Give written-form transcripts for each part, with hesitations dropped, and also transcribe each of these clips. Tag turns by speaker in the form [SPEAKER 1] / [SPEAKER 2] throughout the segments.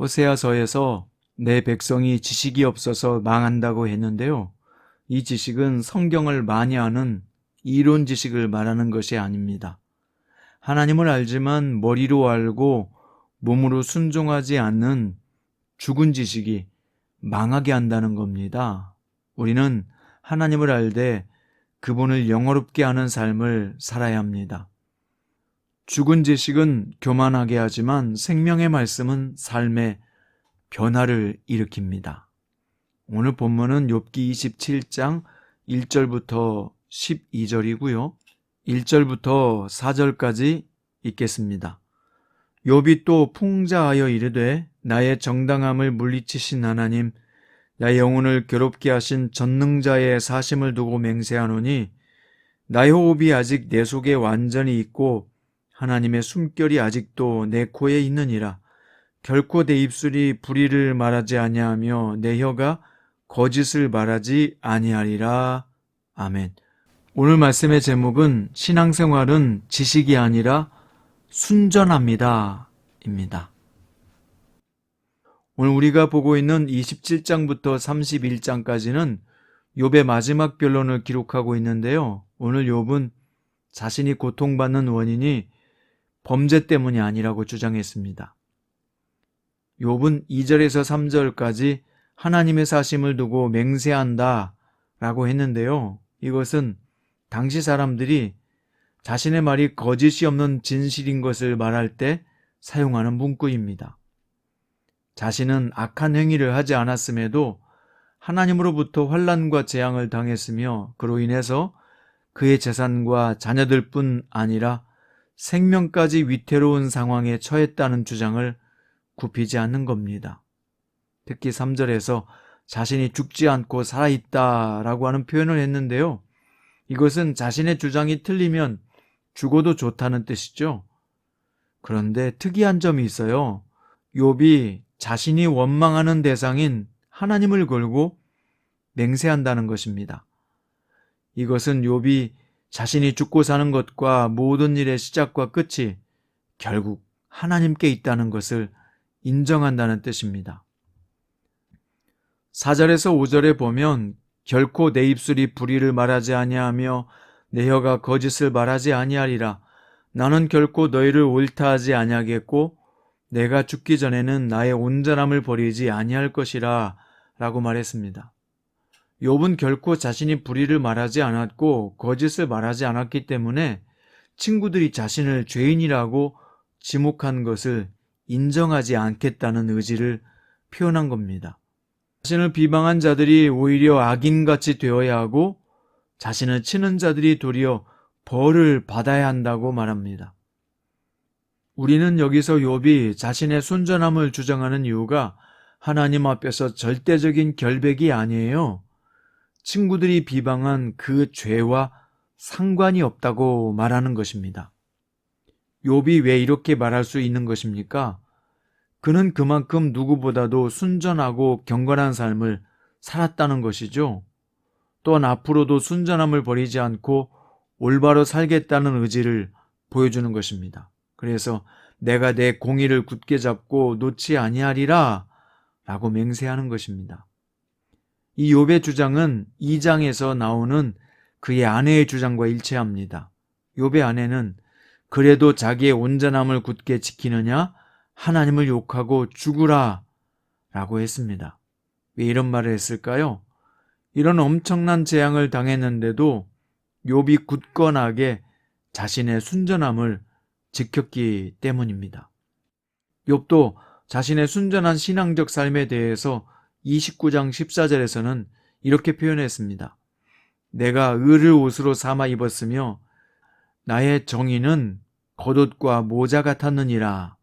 [SPEAKER 1] 호세아서에서 내 백성이 지식이 없어서 망한다고 했는데요. 이 지식은 성경을 많이 아는 이론 지식을 말하는 것이 아닙니다. 하나님을 알지만 머리로 알고 몸으로 순종하지 않는 죽은 지식이 망하게 한다는 겁니다. 우리는 하나님을 알되 그분을 영화롭게 하는 삶을 살아야 합니다. 죽은 지식은 교만하게 하지만 생명의 말씀은 삶의 변화를 일으킵니다. 오늘 본문은 욥기 27장 1절부터 12절이고요. 1절부터 4절까지 읽겠습니다. 욥이 또 풍자하여 이르되 나의 정당함을 물리치신 하나님, 나의 영혼을 괴롭게 하신 전능자의 사심을 두고 맹세하노니 나의 호흡이 아직 내 속에 완전히 있고 하나님의 숨결이 아직도 내 코에 있느니라. 결코 내 입술이 불의를 말하지 아니하며 내 혀가 거짓을 말하지 아니하리라. 아멘. 오늘 말씀의 제목은 신앙생활은 지식이 아니라 순전합니다 입니다. 오늘 우리가 보고 있는 27장부터 31장까지는 욥의 마지막 변론을 기록하고 있는데요. 오늘 욥은 자신이 고통받는 원인이 범죄 때문이 아니라고 주장했습니다. 욥은 2절에서 3절까지 하나님의 사심을 두고 맹세한다 라고 했는데요. 이것은 당시 사람들이 자신의 말이 거짓이 없는 진실인 것을 말할 때 사용하는 문구입니다. 자신은 악한 행위를 하지 않았음에도 하나님으로부터 환난과 재앙을 당했으며 그로 인해서 그의 재산과 자녀들뿐 아니라 생명까지 위태로운 상황에 처했다는 주장을 굽히지 않는 겁니다. 특히 3절에서 자신이 죽지 않고 살아있다라고 하는 표현을 했는데요. 이것은 자신의 주장이 틀리면 죽어도 좋다는 뜻이죠. 그런데 특이한 점이 있어요. 욥이 자신이 원망하는 대상인 하나님을 걸고 맹세한다는 것입니다. 이것은 욥이 자신이 죽고 사는 것과 모든 일의 시작과 끝이 결국 하나님께 있다는 것을 인정한다는 뜻입니다. 4절에서 5절에 보면 결코 내 입술이 불의를 말하지 아니하며 내 혀가 거짓을 말하지 아니하리라. 나는 결코 너희를 옳다 하지 아니하겠고 내가 죽기 전에는 나의 온전함을 버리지 아니할 것이라 라고 말했습니다. 욥은 결코 자신이 불의를 말하지 않았고 거짓을 말하지 않았기 때문에 친구들이 자신을 죄인이라고 지목한 것을 인정하지 않겠다는 의지를 표현한 겁니다. 자신을 비방한 자들이 오히려 악인같이 되어야 하고 자신을 치는 자들이 도리어 벌을 받아야 한다고 말합니다. 우리는 여기서 욥이 자신의 순전함을 주장하는 이유가 하나님 앞에서 절대적인 결백이 아니에요. 친구들이 비방한 그 죄와 상관이 없다고 말하는 것입니다. 욥이 왜 이렇게 말할 수 있는 것입니까? 그는 그만큼 누구보다도 순전하고 경건한 삶을 살았다는 것이죠. 또한 앞으로도 순전함을 버리지 않고 올바로 살겠다는 의지를 보여주는 것입니다. 그래서 내가 내 공의를 굳게 잡고 놓지 아니하리라 라고 맹세하는 것입니다. 이 욥의 주장은 2장에서 나오는 그의 아내의 주장과 일치합니다. 욥의 아내는 그래도 자기의 온전함을 굳게 지키느냐 하나님을 욕하고 죽으라 라고 했습니다. 왜 이런 말을 했을까요? 이런 엄청난 재앙을 당했는데도 욥이 굳건하게 자신의 순전함을 지켰기 때문입니다. 욥도 자신의 순전한 신앙적 삶에 대해서 29장 14절에서는 이렇게 표현했습니다. 내가 의를 옷으로 삼아 입었으며 나의 정의는 겉옷과 모자 같았느니라.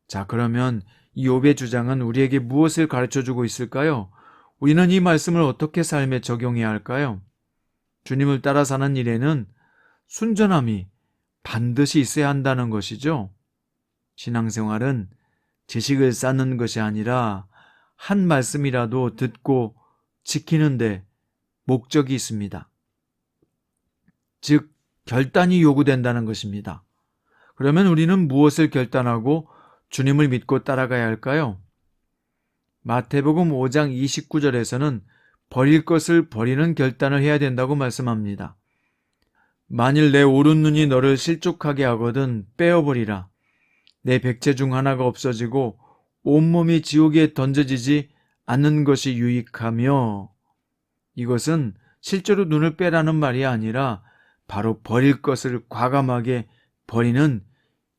[SPEAKER 1] 자, 그러면 이 욥의 주장은 우리에게 무엇을 가르쳐주고 있을까요? 우리는 이 말씀을 어떻게 삶에 적용해야 할까요? 주님을 따라 사는 일에는 순전함이 반드시 있어야 한다는 것이죠. 신앙생활은 지식을 쌓는 것이 아니라 한 말씀이라도 듣고 지키는데 목적이 있습니다. 즉, 결단이 요구된다는 것입니다. 그러면 우리는 무엇을 결단하고 주님을 믿고 따라가야 할까요? 마태복음 5장 29절에서는 버릴 것을 버리는 결단을 해야 된다고 말씀합니다. 만일 내 오른 눈이 너를 실족하게 하거든 빼어버리라. 내 백체 중 하나가 없어지고 온몸이 지옥에 던져지지 않는 것이 유익하며, 이것은 실제로 눈을 빼라는 말이 아니라 바로 버릴 것을 과감하게 버리는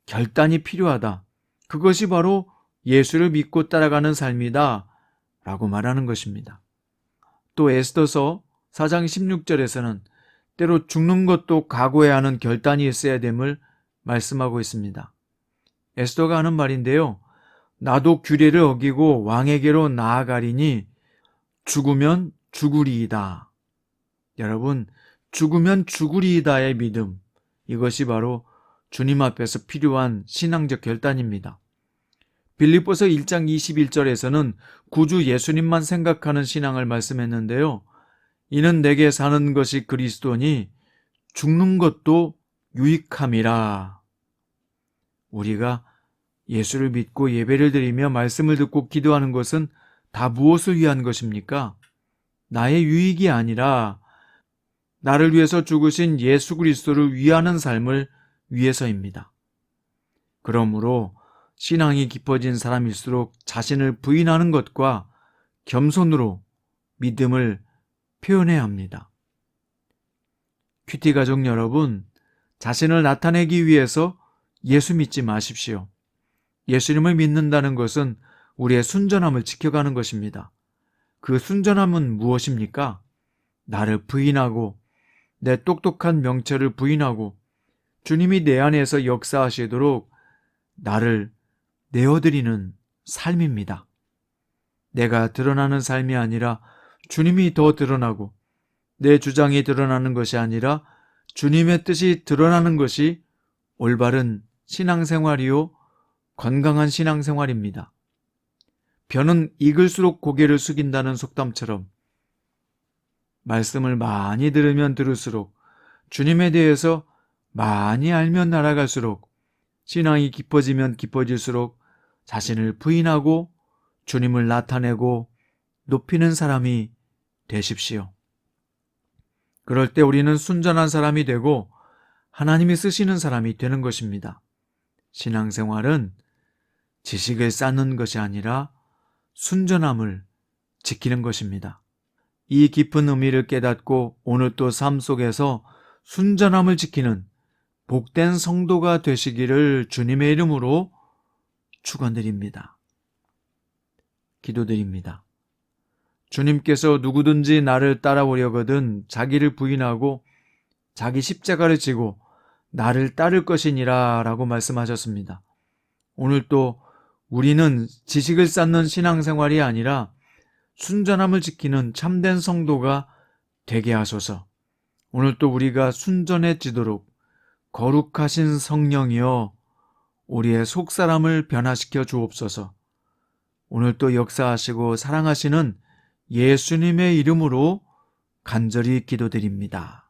[SPEAKER 1] 결단이 필요하다. 그것이 바로 예수를 믿고 따라가는 삶이다 라고 말하는 것입니다. 또 에스더서 4장 16절에서는 때로 죽는 것도 각오해야 하는 결단이 있어야 됨을 말씀하고 있습니다. 에스더가 하는 말인데요. 나도 규례를 어기고 왕에게로 나아가리니 죽으면 죽으리이다. 여러분, 죽으면 죽으리이다의 믿음, 이것이 바로 주님 앞에서 필요한 신앙적 결단입니다. 빌립보서 1장 21절에서는 구주 예수님만 생각하는 신앙을 말씀했는데요. 이는 내게 사는 것이 그리스도니 죽는 것도 유익함이라. 우리가 예수를 믿고 예배를 드리며 말씀을 듣고 기도하는 것은 다 무엇을 위한 것입니까? 나의 유익이 아니라 나를 위해서 죽으신 예수 그리스도를 위하는 삶을 위해서입니다. 그러므로 신앙이 깊어진 사람일수록 자신을 부인하는 것과 겸손으로 믿음을 표현해야 합니다. 큐티 가족 여러분, 자신을 나타내기 위해서 예수 믿지 마십시오. 예수님을 믿는다는 것은 우리의 순전함을 지켜가는 것입니다. 그 순전함은 무엇입니까? 나를 부인하고 내 똑똑한 명철을 부인하고 주님이 내 안에서 역사하시도록 나를 내어드리는 삶입니다. 내가 드러나는 삶이 아니라 주님이 더 드러나고 내 주장이 드러나는 것이 아니라 주님의 뜻이 드러나는 것이 올바른 신앙생활이요 건강한 신앙생활입니다. 벼는 익을수록 고개를 숙인다는 속담처럼 말씀을 많이 들으면 들을수록 주님에 대해서 많이 알면 알아갈수록 신앙이 깊어지면 깊어질수록 자신을 부인하고 주님을 나타내고 높이는 사람이 되십시오. 그럴 때 우리는 순전한 사람이 되고 하나님이 쓰시는 사람이 되는 것입니다. 신앙생활은 지식을 쌓는 것이 아니라 순전함을 지키는 것입니다. 이 깊은 의미를 깨닫고 오늘 또 삶 속에서 순전함을 지키는 복된 성도가 되시기를 주님의 이름으로 축원드립니다. 기도드립니다. 주님께서 누구든지 나를 따라오려거든 자기를 부인하고 자기 십자가를 지고 나를 따를 것이니라 라고 말씀하셨습니다. 오늘 또 우리는 지식을 쌓는 신앙생활이 아니라 순전함을 지키는 참된 성도가 되게 하소서. 오늘 또 우리가 순전해지도록 거룩하신 성령이여 우리의 속사람을 변화시켜 주옵소서. 오늘 또 역사하시고 사랑하시는 예수님의 이름으로 간절히 기도드립니다.